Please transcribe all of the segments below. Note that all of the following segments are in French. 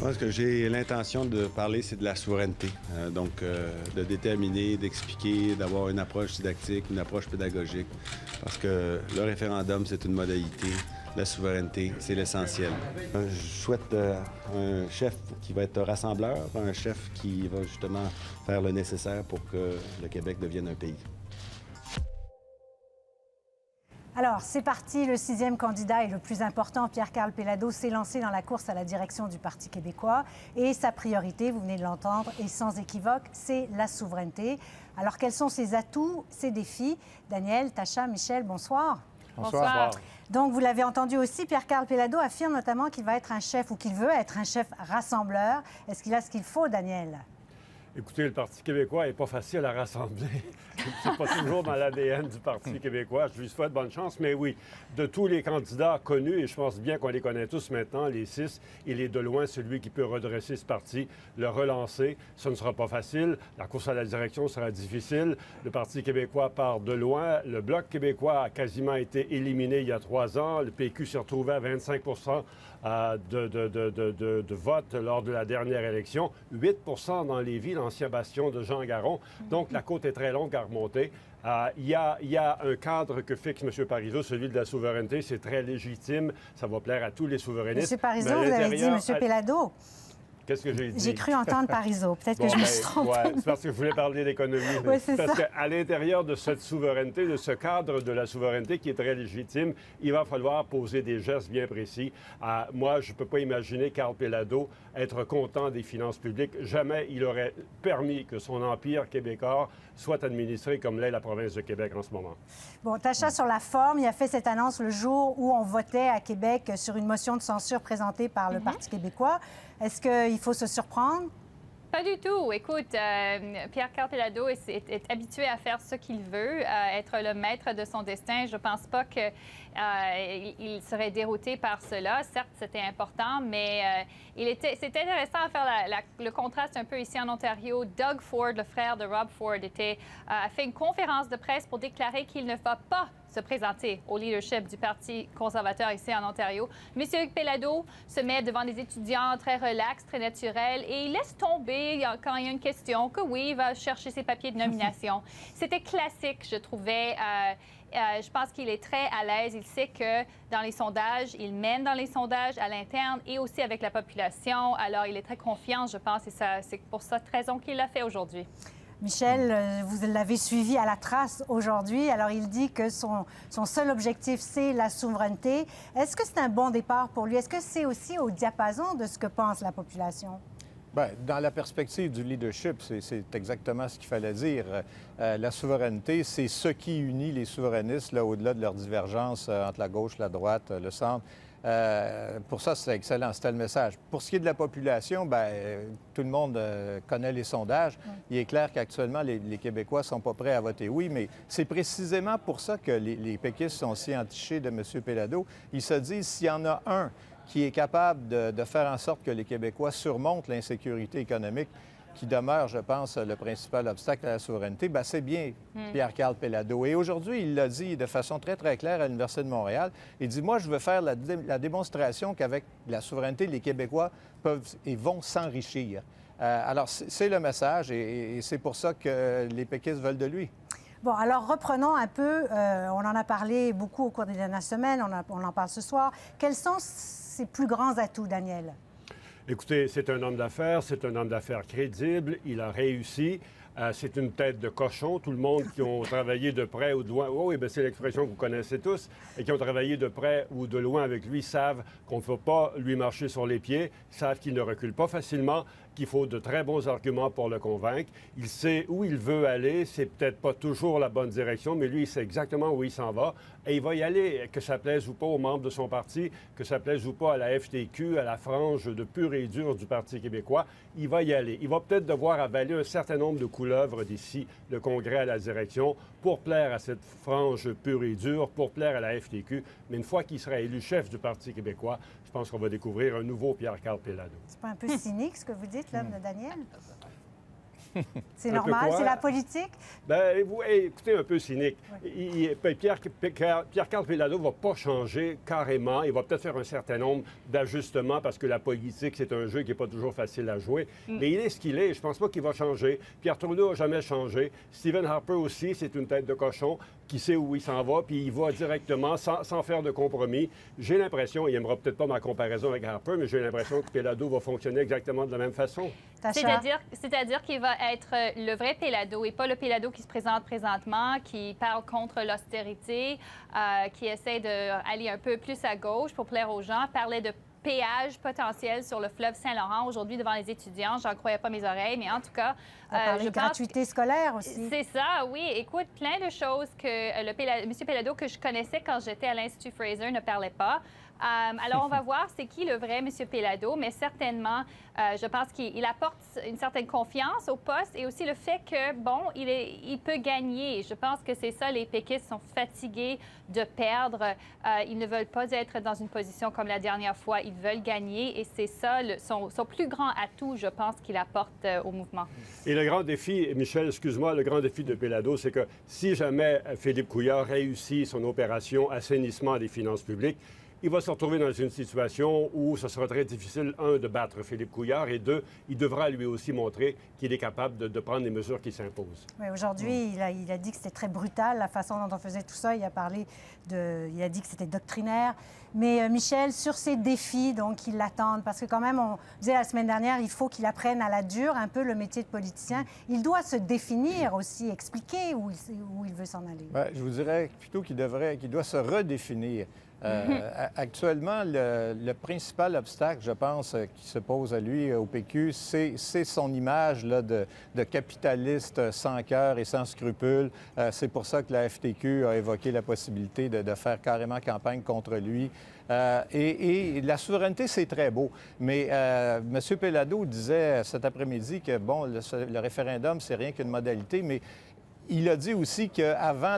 Moi, ce que j'ai l'intention de parler, c'est de la souveraineté. De déterminer, d'expliquer, d'avoir une approche didactique, une approche pédagogique. Parce que le référendum, c'est une modalité. La souveraineté, c'est l'essentiel. Je souhaite un chef qui va être rassembleur, un chef qui va justement faire le nécessaire pour que le Québec devienne un pays. Alors, c'est parti. Le 6e candidat et le plus important, Pierre-Karl Péladeau, s'est lancé dans la course à la direction du Parti québécois. Et sa priorité, vous venez de l'entendre, et sans équivoque, c'est la souveraineté. Alors, quels sont ses atouts, ses défis? Daniel, Tacha, Michel, bonsoir. Bonsoir. Donc, vous l'avez entendu aussi, Pierre-Karl Péladeau affirme notamment qu'il va être un chef, ou qu'il veut être un chef rassembleur. Est-ce qu'il a ce qu'il faut, Daniel? Écoutez, le Parti québécois n'est pas facile à rassembler. C'est pas toujours dans l'ADN du Parti québécois. Je lui souhaite bonne chance, mais oui, de tous les candidats connus, et je pense bien qu'on les connaît tous maintenant, les 6, il est de loin celui qui peut redresser ce parti, le relancer. Ce ne sera pas facile. La course à la direction sera difficile. Le Parti québécois part de loin. Le Bloc québécois a quasiment été éliminé il y a 3 ans. Le PQ s'est retrouvé à 25 de vote lors de la dernière élection. 8 dans les villes, ancien bastion de Jean Garon. Donc, la côte est très longue à remonter. Il y a un cadre que fixe M. Parizeau, celui de la souveraineté. C'est très légitime. Ça va plaire à tous les souverainistes. M. Parizeau, vous avez dit M. Péladeau. Qu'est-ce que j'ai dit? J'ai cru entendre Parizeau. Peut-être que je me suis trompée. Ouais, c'est parce que je voulais parler d'économie. Oui, c'est parce ça. qu'à l'intérieur de cette souveraineté, de ce cadre de la souveraineté qui est très légitime, il va falloir poser des gestes bien précis. Moi, je ne peux pas imaginer Karl Péladeau être content des finances publiques. Jamais il aurait permis que son empire québécois soit administré comme l'est la province de Québec en ce moment. Bon, Tacha, sur la forme, il a fait cette annonce le jour où on votait à Québec sur une motion de censure présentée par le Parti québécois. Est-ce qu'il faut se surprendre? Pas du tout. Écoute, Pierre-Karl Péladeau est habitué à faire ce qu'il veut, à être le maître de son destin. Je ne pense pas qu'il serait dérouté par cela. Certes, c'était important, mais c'était intéressant à faire le contraste un peu ici en Ontario. Doug Ford, le frère de Rob Ford, a fait une conférence de presse pour déclarer qu'il ne va pas se présenter au leadership du Parti conservateur ici en Ontario. Monsieur Péladeau se met devant des étudiants très relax, très naturels, et il laisse tomber quand il y a une question que oui, il va chercher ses papiers de nomination. C'était classique, je trouvais. Je pense qu'il est très à l'aise. Il sait que dans les sondages, il mène dans les sondages à l'interne et aussi avec la population. Alors, il est très confiant, je pense, et c'est pour cette raison qu'il l'a fait aujourd'hui. Michel, vous l'avez suivi à la trace aujourd'hui. Alors, il dit que son seul objectif, c'est la souveraineté. Est-ce que c'est un bon départ pour lui? Est-ce que c'est aussi au diapason de ce que pense la population? Bien, dans la perspective du leadership, c'est exactement ce qu'il fallait dire. La souveraineté, c'est ce qui unit les souverainistes, là, au-delà de leurs divergences entre la gauche, la droite, le centre. Pour ça, c'est excellent. C'était le message. Pour ce qui est de la population, bien, tout le monde connaît les sondages. Il est clair qu'actuellement, les Québécois ne sont pas prêts à voter oui, mais c'est précisément pour ça que les péquistes sont si entichés de M. Péladeau. Ils se disent, s'il y en a un qui est capable de faire en sorte que les Québécois surmontent l'insécurité économique, qui demeure, je pense, le principal obstacle à la souveraineté, bien, c'est bien Pierre-Karl Péladeau. Et aujourd'hui, il l'a dit de façon très, très claire à l'Université de Montréal. Il dit, moi, je veux faire la démonstration qu'avec la souveraineté, les Québécois peuvent et vont s'enrichir. Alors, c'est le message et c'est pour ça que les péquistes veulent de lui. Bon, alors reprenons un peu. On en a parlé beaucoup au cours des dernières semaines. On en parle ce soir. Quels sont ses plus grands atouts, Daniel? Écoutez, c'est un homme d'affaires crédible, il a réussi. C'est une tête de cochon. Tout le monde qui ont travaillé de près ou de loin, oui, bien, c'est l'expression que vous connaissez tous, et qui ont travaillé de près ou de loin avec lui savent qu'on ne faut pas lui marcher sur les pieds, savent qu'il ne recule pas facilement, qu'il faut de très bons arguments pour le convaincre. Il sait où il veut aller. C'est peut-être pas toujours la bonne direction, mais lui, il sait exactement où il s'en va. Et il va y aller, que ça plaise ou pas aux membres de son parti, que ça plaise ou pas à la FTQ, à la frange de pur et dur du Parti québécois. Il va y aller. Il va peut-être devoir avaler un certain nombre de couleuvres d'ici le Congrès à la direction pour plaire à cette frange pure et dure, pour plaire à la FTQ. Mais une fois qu'il sera élu chef du Parti québécois, je pense qu'on va découvrir un nouveau Pierre-Karl Péladeau. C'est pas un peu cynique, ce que vous dites, là, Daniel? C'est Un peu normal, quoi? c'est la politique. Ben, vous, écoutez, un peu cynique. Pierre-Carl Péladeau ne va pas changer carrément. Il va peut-être faire un certain nombre d'ajustements parce que la politique, c'est un jeu qui n'est pas toujours facile à jouer. Mais il est ce qu'il est. Je ne pense pas qu'il va changer. Pierre Trudeau n'a jamais changé. Stephen Harper aussi, c'est une tête de cochon qui sait où il s'en va, puis il va directement, sans faire de compromis. J'ai l'impression, il n'aimera peut-être pas ma comparaison avec Harper, mais j'ai l'impression que Péladeau va fonctionner exactement de la même façon. C'est-à-dire qu'il va être le vrai Péladeau et pas le Péladeau qui se présente présentement, qui parle contre l'austérité, qui essaie d'aller un peu plus à gauche pour plaire aux gens, parlait de péage potentiel sur le fleuve Saint-Laurent aujourd'hui devant les étudiants. J'en croyais pas mes oreilles, mais en tout cas, je pense gratuité scolaire aussi. C'est ça, oui. Écoute, plein de choses que M. Péladeau, que je connaissais quand j'étais à l'Institut Fraser, ne parlait pas. Alors, on va voir c'est qui le vrai M. Péladeau, mais certainement, je pense qu'il apporte une certaine confiance au poste et aussi le fait que, bon, il peut gagner. Je pense que c'est ça, les péquistes sont fatigués de perdre. Ils ne veulent pas être dans une position comme la dernière fois. Ils veulent gagner et c'est ça son plus grand atout, je pense, qu'il apporte au mouvement. Et le grand défi, Michel, excuse-moi, le grand défi de Péladeau, c'est que si jamais Philippe Couillard réussit son opération assainissement des finances publiques, il va se retrouver dans une situation où ce sera très difficile, un, de battre Philippe Couillard, et deux, il devra lui aussi montrer qu'il est capable de prendre les mesures qui s'imposent. Oui, aujourd'hui, il a dit que c'était très brutal, la façon dont on faisait tout ça. Il a dit que c'était doctrinaire. Mais Michel, sur ces défis, donc, qui l'attendent, parce que quand même, on disait la semaine dernière, il faut qu'il apprenne à la dure un peu le métier de politicien. Il doit se définir aussi, expliquer où il veut s'en aller. Bien, je vous dirais plutôt qu'il doit se redéfinir. Actuellement, le principal obstacle, je pense, qui se pose à lui, au PQ, c'est son image là, de capitaliste sans cœur et sans scrupules. C'est pour ça que la FTQ a évoqué la possibilité de faire carrément campagne contre lui. Et la souveraineté, c'est très beau. Mais M. Péladeau disait cet après-midi que, bon, le référendum, c'est rien qu'une modalité, mais il a dit aussi qu'avant,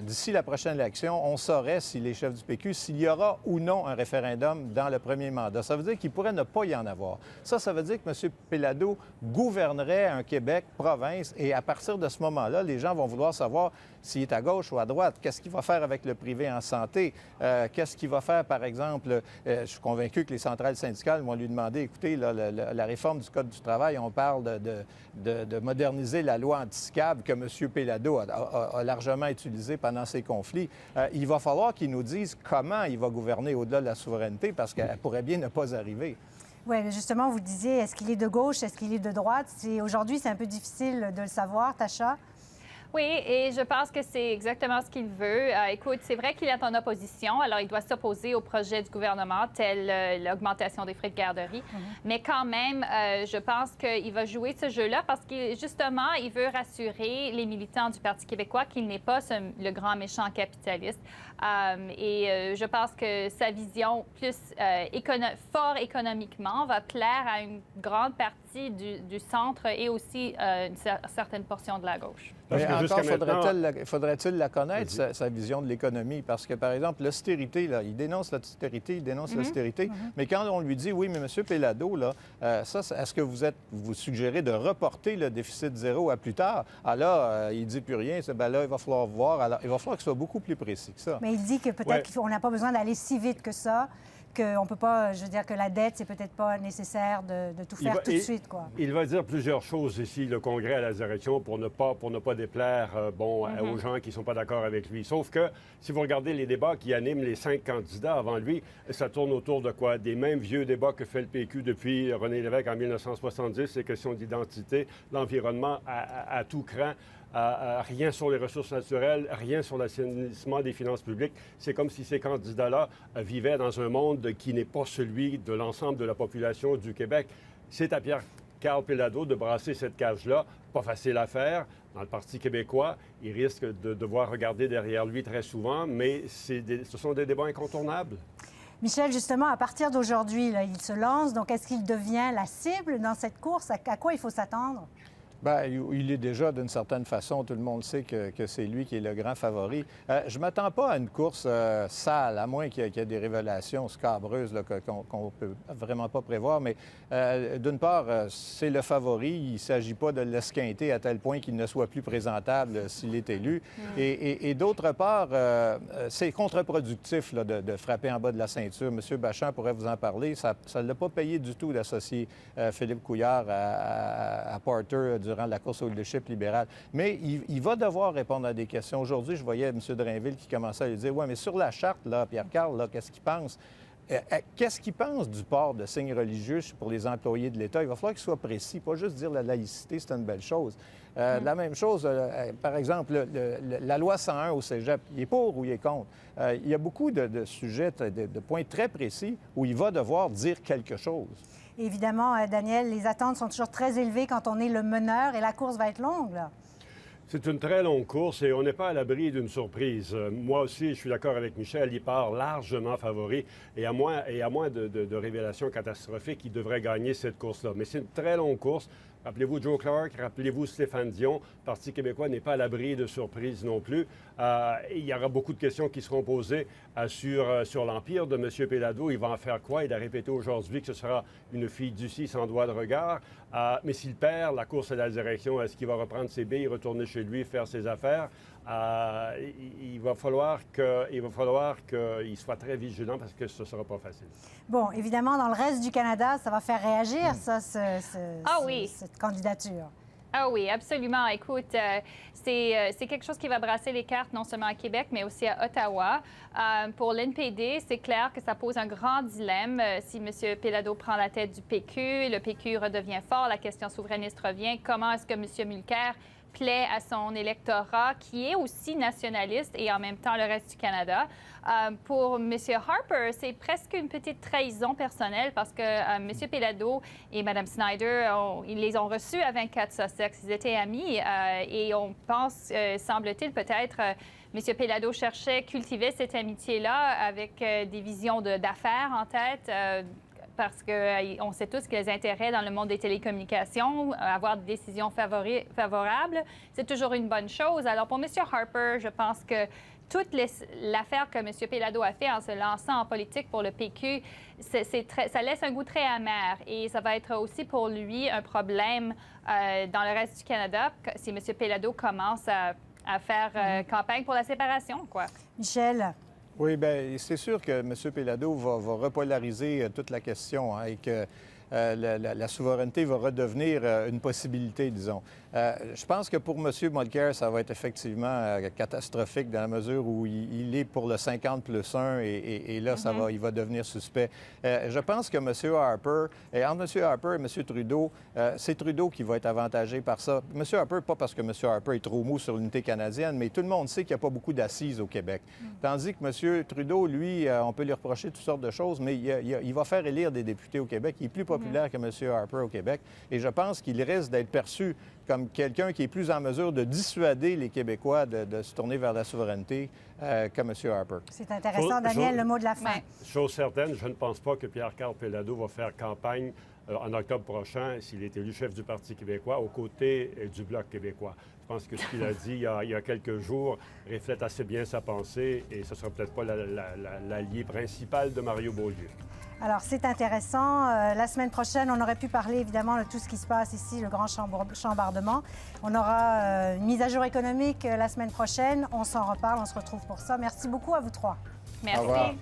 d'ici la prochaine élection, on saurait, si les chefs du PQ, s'il y aura ou non un référendum dans le premier mandat. Ça veut dire qu'il pourrait ne pas y en avoir. Ça veut dire que M. Péladeau gouvernerait un Québec province et à partir de ce moment-là, les gens vont vouloir savoir s'il est à gauche ou à droite. Qu'est-ce qu'il va faire avec le privé en santé? Qu'est-ce qu'il va faire, par exemple? Je suis convaincu que les centrales syndicales vont lui demander, écoutez, là, la réforme du Code du travail, on parle de moderniser la loi anti-SCAB que M. Péladeau a largement utilisée pendant ces conflits. Il va falloir qu'il nous dise comment il va gouverner au-delà de la souveraineté parce qu'elle pourrait bien ne pas arriver. Oui, mais justement, vous disiez, est-ce qu'il est de gauche, est-ce qu'il est de droite? Aujourd'hui, c'est un peu difficile de le savoir, Tacha. Oui, et je pense que c'est exactement ce qu'il veut. Écoute, c'est vrai qu'il est en opposition, alors il doit s'opposer au projet du gouvernement, tel l'augmentation des frais de garderie. Mais quand même, je pense qu'il va jouer ce jeu-là parce que, justement, il veut rassurer les militants du Parti québécois qu'il n'est pas le grand méchant capitaliste. Et je pense que sa vision plus fort économiquement va plaire à une grande partie du centre et aussi une certaine portion de la gauche. Mais encore, faudrait-il la connaître, sa vision de l'économie? Parce que, par exemple, l'austérité, là, il dénonce l'austérité, mais quand on lui dit, oui, mais M. Péladeau, là, est-ce que vous suggérez de reporter le déficit zéro à plus tard? Ah là, il dit plus rien, là, il va falloir voir. Alors, il va falloir que ce soit beaucoup plus précis que ça. Mais il dit que peut-être qu'on n'a pas besoin d'aller si vite que ça, qu'on ne peut pas, je veux dire que la dette, c'est peut-être pas nécessaire de tout faire tout de suite, quoi. Il va dire plusieurs choses ici, le Congrès à la direction, pour ne pas déplaire aux gens qui ne sont pas d'accord avec lui. Sauf que, si vous regardez les débats qui animent les 5 candidats avant lui, ça tourne autour de quoi? Des mêmes vieux débats que fait le PQ depuis René Lévesque en 1970, les questions d'identité, l'environnement à tout cran. Rien sur les ressources naturelles, rien sur l'assainissement des finances publiques. C'est comme si ces candidats-là vivaient dans un monde qui n'est pas celui de l'ensemble de la population du Québec. C'est à Pierre-Carl Péladeau de brasser cette cage-là. Pas facile à faire. Dans le Parti québécois, il risque de devoir regarder derrière lui très souvent, mais ce sont des débats incontournables. Michel, justement, à partir d'aujourd'hui, il se lance. Donc, est-ce qu'il devient la cible dans cette course? À quoi il faut s'attendre? Bien, il est déjà, d'une certaine façon, tout le monde sait que c'est lui qui est le grand favori. Je ne m'attends pas à une course sale, à moins qu'il y ait des révélations scabreuses là, qu'on ne peut vraiment pas prévoir. Mais d'une part, c'est le favori. Il ne s'agit pas de l'esquinter à tel point qu'il ne soit plus présentable s'il est élu. Et d'autre part, c'est contre-productif là, de frapper en bas de la ceinture. M. Bachand pourrait vous en parler. Ça ne l'a pas payé du tout d'associer Philippe Couillard à Porter durant la course au leadership libéral. Mais il va devoir répondre à des questions. Aujourd'hui, je voyais M. Drainville qui commençait à lui dire « Oui, mais sur la charte, là, Pierre-Carl, là, qu'est-ce qu'il pense? » Qu'est-ce qu'il pense du port de signes religieux pour les employés de l'État? Il va falloir qu'il soit précis, pas juste dire la laïcité, c'est une belle chose. La même chose, par exemple, la loi 101 au cégep, il est pour ou il est contre? Il y a beaucoup de sujets, de points très précis où il va devoir dire quelque chose. Évidemment, Daniel, les attentes sont toujours très élevées quand on est le meneur et la course va être longue, là. C'est une très longue course et on n'est pas à l'abri d'une surprise. Moi aussi, je suis d'accord avec Michel, il part largement favori et à moins de révélations catastrophiques, il devrait gagner cette course-là. Mais c'est une très longue course. Rappelez-vous Joe Clark, rappelez-vous Stéphane Dion. Le Parti québécois n'est pas à l'abri de surprises non plus. Il y aura beaucoup de questions qui seront posées sur l'empire de M. Péladeau. Il va en faire quoi? Il a répété aujourd'hui que ce sera une fille d'ici sans doigt de regard. Mais s'il perd la course à la direction, est-ce qu'il va reprendre ses billes, retourner chez lui, faire ses affaires? Il va falloir qu'il soit très vigilant parce que ce ne sera pas facile. Bon, évidemment, dans le reste du Canada, ça va faire réagir, ça, oui. cette candidature. Ah oui, absolument. Écoute, c'est quelque chose qui va brasser les cartes non seulement à Québec, mais aussi à Ottawa. Pour l'NPD, c'est clair que ça pose un grand dilemme. Si M. Péladeau prend la tête du PQ, le PQ redevient fort, la question souverainiste revient. Comment est-ce que M. Mulcair plaît à son électorat, qui est aussi nationaliste et en même temps le reste du Canada. Pour M. Harper, c'est presque une petite trahison personnelle parce que M. Péladeau et Mme Snyder, ils les ont reçus à 24 Sussex. Ils étaient amis et on pense, semble-t-il, peut-être... M. Péladeau cherchait, cultivait cette amitié-là avec des visions d'affaires en tête, parce qu'on sait tous que les intérêts dans le monde des télécommunications, avoir des décisions favorables, c'est toujours une bonne chose. Alors, pour M. Harper, je pense que toute l'affaire que M. Péladeau a fait en se lançant en politique pour le PQ, ça laisse un goût très amer. Et ça va être aussi pour lui un problème dans le reste du Canada si M. Péladeau commence à faire campagne pour la séparation, quoi. Michel? Oui, bien, c'est sûr que M. Péladeau va repolariser toute la question et que la souveraineté va redevenir une possibilité, disons. Je pense que pour M. Mulcair, ça va être effectivement catastrophique dans la mesure où il est pour le 50+1 et là, il va devenir suspect. Je pense que M. Harper, et entre M. Harper et M. Trudeau, c'est Trudeau qui va être avantagé par ça. M. Harper, pas parce que M. Harper est trop mou sur l'unité canadienne, mais tout le monde sait qu'il n'y a pas beaucoup d'assises au Québec. Tandis que M. Trudeau, lui, on peut lui reprocher toutes sortes de choses, mais il va faire élire des députés au Québec. Il est plus populaire que M. Harper au Québec. Et je pense qu'il risque d'être perçu comme quelqu'un qui est plus en mesure de dissuader les Québécois de se tourner vers la souveraineté que M. Harper. C'est intéressant. Daniel, le mot de la fin. Chose certaine, je ne pense pas que Pierre-Carl Péladeau va faire campagne en octobre prochain, s'il est élu chef du Parti québécois, aux côtés du Bloc québécois. Je pense que ce qu'il a dit il y a quelques jours reflète assez bien sa pensée et ce ne sera peut-être pas l'allié principal de Mario Beaulieu. Alors, c'est intéressant. La semaine prochaine, on aurait pu parler évidemment de tout ce qui se passe ici, le grand chambardement. On aura une mise à jour économique la semaine prochaine. On s'en reparle, on se retrouve pour ça. Merci beaucoup à vous trois. Merci.